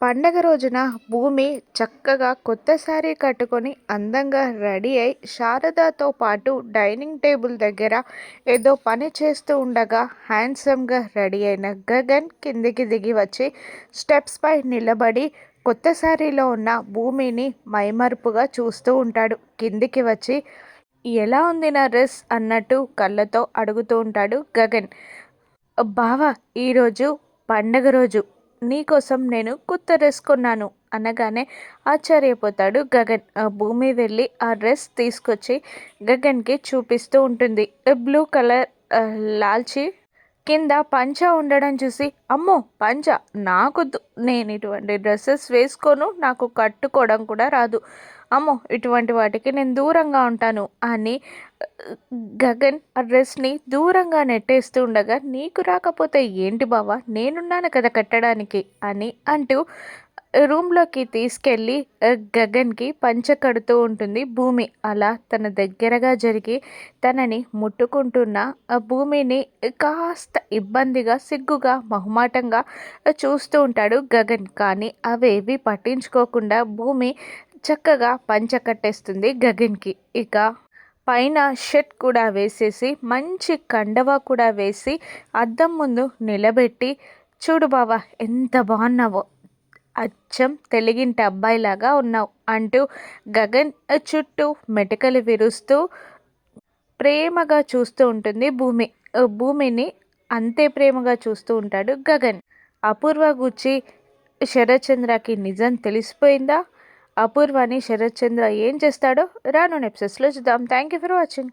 పండగ రోజున భూమి చక్కగా కొత్త శారీ కట్టుకొని అందంగా రెడీ అయి శారదతో పాటు డైనింగ్ టేబుల్ దగ్గర ఏదో పని చేస్తూ ఉండగా హ్యాండ్సమ్గా రెడీ అయిన గగన్ కిందికి దిగి వచ్చి స్టెప్స్ పై నిలబడి కొత్త శారీలో ఉన్న భూమిని మైమరుపుగా చూస్తూ ఉంటాడు. కిందికి వచ్చి ఎలా ఉంది నా డ్రెస్ అన్నట్టు కళ్ళతో అడుగుతూ ఉంటాడు గగన్. బావా, ఈరోజు పండగ రోజు నీకోసం నేను కొత్త డ్రెస్ కొన్నాను అనగానే ఆశ్చర్యపోతాడు గగన్. భూమి వెళ్ళి ఆ డ్రెస్ తీసుకొచ్చి గగన్కి చూపిస్తూ ఉంటుంది. బ్లూ కలర్ లాల్చి కింద పంచ ఉండడం చూసి, అమ్మో పంచ నాకొద్దు, నేను ఇటువంటి డ్రెస్సెస్ వేసుకోను, నాకు కట్టుకోవడం కూడా రాదు, అమ్మో ఇటువంటి వాటికి నేను దూరంగా ఉంటాను అని గగన్ ఆ డ్రెస్ని దూరంగా నెట్టేస్తూ ఉండగా, నీకు రాకపోతే ఏంటి బావా, నేనున్నాను కదా కట్టడానికి అని అంటూ రూమ్లోకి తీసుకెళ్ళి గగన్కి పంచ కడుతూ ఉంటుంది భూమి. అలా తన దగ్గరగా జరిగి తనని ముట్టుకుంటున్న ఆ భూమిని కాస్త ఇబ్బందిగా, సిగ్గుగా, మొహమాటంగా చూస్తూ ఉంటాడు గగన్. కానీ అవేవి పట్టించుకోకుండా భూమి చక్కగా పంచ కట్టేస్తుంది గగన్కి. ఇక పైన షర్ట్ కూడా వేసేసి మంచి కండవా కూడా వేసి అద్దం ముందు నిలబెట్టి, చూడు బావా ఎంత బాగున్నావో, అచ్చం తెలుగింటి అబ్బాయిలాగా ఉన్నావు అంటూ గగన్ చుట్టూ మెటకలు విరుస్తూ ప్రేమగా చూస్తూ ఉంటుంది భూమి. భూమిని అంతే ప్రేమగా చూస్తూ ఉంటాడు గగన్. అపూర్వ గూర్చి శరత్చంద్రకి నిజం తెలిసిపోయిందా? అపూర్వని శరత్చంద్ర ఏం చేస్తాడో రాను ఎపిసోడ్స్లో చూద్దాం. Thank you for watching.